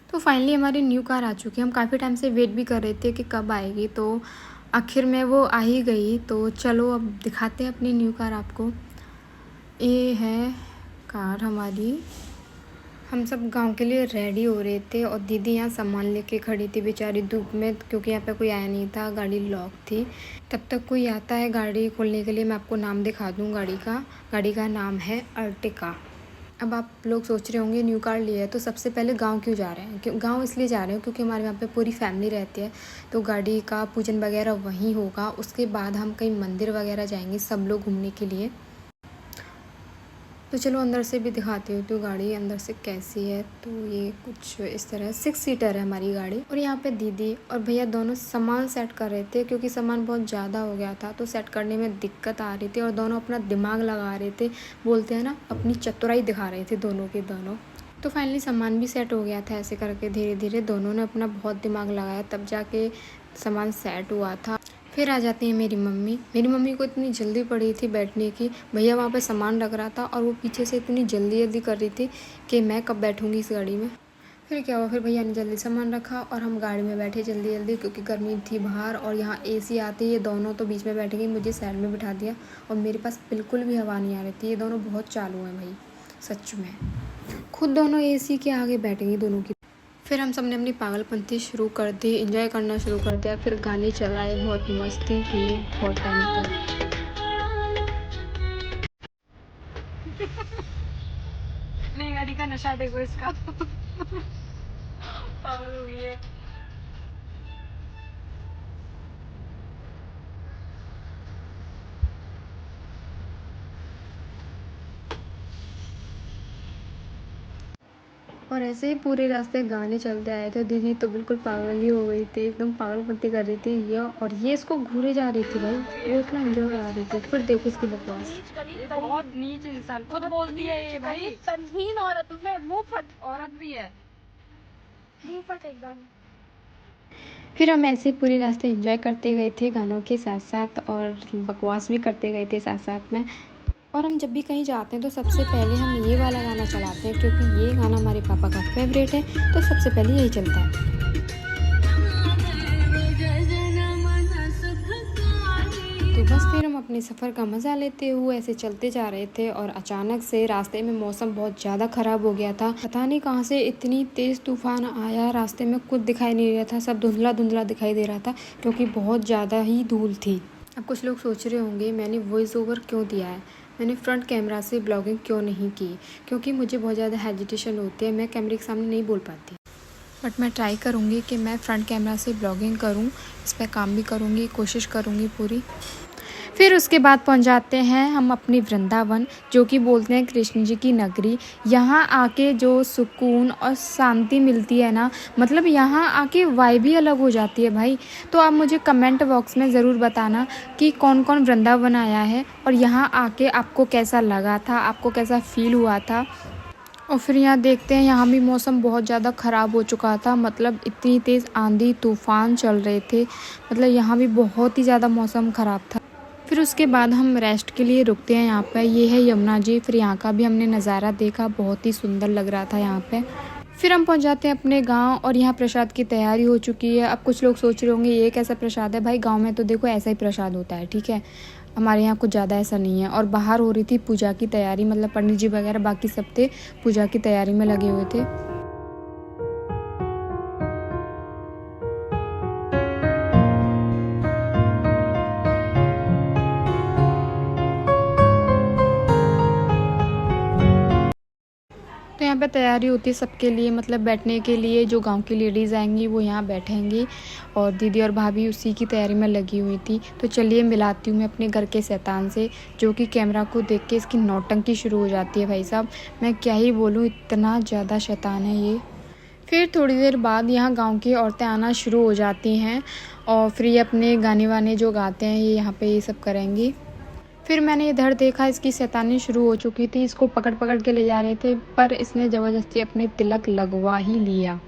तो फाइनली हमारी new car आ चुकी है। हम काफ़ी टाइम से वेट भी कर रहे थे कि कब आएगी, तो आखिर में वो आ ही गई। तो चलो अब दिखाते हैं अपनी न्यू कार आपको। ये है कार हमारी। हम सब गांव के लिए रेडी हो रहे थे और दीदी यहाँ सामान लेके खड़ी थी बेचारी धूप में, क्योंकि यहाँ पे कोई आया नहीं था, गाड़ी लॉक थी। तब तक कोई आता है गाड़ी खोलने के लिए। मैं आपको नाम दिखा दूँ गाड़ी का नाम है अर्टिका। अब आप लोग सोच रहे होंगे न्यू कार लिया है तो सबसे पहले गांव क्यों जा रहे हैं। क्यों गांव इसलिए जा रहे हैं क्योंकि हमारे यहाँ पे पूरी फैमिली रहती है, तो गाड़ी का पूजन वगैरह वहीं होगा। उसके बाद हम कहीं मंदिर वगैरह जाएंगे सब लोग घूमने के लिए। तो चलो अंदर से भी दिखाती हूँ तो गाड़ी अंदर से कैसी है। तो ये कुछ इस तरह 6 सीटर है हमारी गाड़ी। और यहाँ पे दीदी और भैया दोनों सामान सेट कर रहे थे, क्योंकि सामान बहुत ज़्यादा हो गया था तो सेट करने में दिक्कत आ रही थी। और दोनों अपना दिमाग लगा रहे थे, बोलते हैं ना, अपनी चतुराई दिखा रहे थे दोनों के दोनों। तो फाइनली सामान भी सेट हो गया था। ऐसे करके धीरे धीरे दोनों ने अपना बहुत दिमाग लगाया, तब जाके सामान सेट हुआ था। फिर आ जाती है मेरी मम्मी को इतनी जल्दी पड़ी थी बैठने की। भैया वहाँ पे सामान रख रहा था और वो पीछे से इतनी जल्दी कर रही थी कि मैं कब बैठूँगी इस गाड़ी में। फिर क्या हुआ, फिर भैया ने जल्दी सामान रखा और हम गाड़ी में बैठे जल्दी, क्योंकि गर्मी थी बाहर और यहाँ एसी आती है। ये दोनों तो बीच में बैठ गई, मुझे साइड में बिठा दिया और मेरे पास बिल्कुल भी हवा नहीं आ रही थी। ये दोनों बहुत चालू हैं भाई, सच में। खुद दोनों एसी के आगे बैठ गई दोनों की। फिर हम सब ने अपनी पागलपंती शुरू कर दी, एंजॉय करना शुरू कर दिया। फिर गाने चलाए, बहुत मस्ती की बहुत टाइम तक। नई गाड़ी का नशा देखो इसका। पागल हो गई है। और ऐसे ही पूरे रास्ते गाने चलते आए थे। दीदी तो बिल्कुल पागल ही हो गई थी, एकदम पागलपंती कर रही थी ये। और ये इसको घूरे जा रही थी भाई, वो इतना एंजॉय करा रही थी। फिर देखो इसकी बकवास, बहुत नीच इंसान खुद बोलती है ये भाई। संगीन औरत में मुंह फट औरत भी है, मुंह फट एकदम। फिर हम ऐसे पूरे रास्ते एंजॉय करते गए थे गानों के साथ साथ, और बकवास भी करते गए थे साथ साथ में। और हम जब भी कहीं जाते हैं तो सबसे पहले हम ये वाला गाना चलाते हैं, क्योंकि ये गाना हमारे पापा का फेवरेट है, तो सबसे पहले यही चलता है। तो बस फिर हम अपने सफ़र का मज़ा लेते हुए ऐसे चलते जा रहे थे और अचानक से रास्ते में मौसम बहुत ज़्यादा ख़राब हो गया था। पता नहीं कहाँ से इतनी तेज़ तूफान आया, रास्ते में कुछ दिखाई नहीं रहा था, सब धुंधला दिखाई दे रहा था, क्योंकि बहुत ज़्यादा ही धूल थी। अब कुछ लोग सोच रहे होंगे मैंने वॉइस ओवर क्यों दिया है, मैंने फ्रंट कैमरा से ब्लॉगिंग क्यों नहीं की, क्योंकि मुझे बहुत ज़्यादा हेजिटेशन होती है, मैं कैमरे के सामने नहीं बोल पाती। बट मैं ट्राई करूँगी कि मैं फ़्रंट कैमरा से ब्लॉगिंग करूँ, इस पर काम भी करूँगी, कोशिश करूँगी पूरी। फिर उसके बाद पहुंच जाते हैं हम अपनी वृंदावन, जो कि बोलते हैं कृष्ण जी की नगरी। यहाँ आके जो सुकून और शांति मिलती है ना, मतलब यहाँ आके वाइब ही अलग हो जाती है भाई। तो आप मुझे कमेंट बॉक्स में ज़रूर बताना कि कौन कौन वृंदावन आया है और यहाँ आके आपको कैसा लगा था, आपको कैसा फ़ील हुआ था। और फिर यहाँ देखते हैं, यहाँ भी मौसम बहुत ज़्यादा ख़राब हो चुका था, मतलब इतनी तेज़ आंधी तूफ़ान चल रहे थे, मतलब यहाँ भी बहुत ही ज़्यादा मौसम ख़राब था। फिर उसके बाद हम रेस्ट के लिए रुकते हैं यहाँ पे, ये है यमुना जी। फिर यहाँ का भी हमने नज़ारा देखा, बहुत ही सुंदर लग रहा था यहाँ पे। फिर हम पहुँच जाते हैं अपने गांव और यहाँ प्रसाद की तैयारी हो चुकी है। अब कुछ लोग सोच रहे होंगे ये कैसा प्रसाद है, भाई गांव में तो देखो ऐसा ही प्रसाद होता है, ठीक है। हमारे यहाँ कुछ ज़्यादा ऐसा नहीं है। और बाहर हो रही थी पूजा की तैयारी, मतलब पंडित जी वगैरह बाकी सब थे पूजा की तैयारी में लगे हुए थे। तो यहाँ पे तैयारी होती है सबके लिए, मतलब बैठने के लिए, जो गांव की लेडीज़ आएंगी वो यहाँ बैठेंगी और दीदी और भाभी उसी की तैयारी में लगी हुई थी। तो चलिए मिलाती हूँ मैं अपने घर के शैतान से, जो कि कैमरा को देख के इसकी नौटंकी शुरू हो जाती है। भाई साहब मैं क्या ही बोलूँ, इतना ज़्यादा शैतान है ये। फिर थोड़ी देर बाद यहाँ गांव की औरतें आना शुरू हो जाती हैं और फिर ये अपने गाने वाने जो गाते हैं ये यहाँ पे ये सब करेंगी। फिर मैंने इधर देखा, इसकी शैतानी शुरू हो चुकी थी, इसको पकड़ के ले जा रहे थे, पर इसने ज़बरदस्ती अपने तिलक लगवा ही लिया।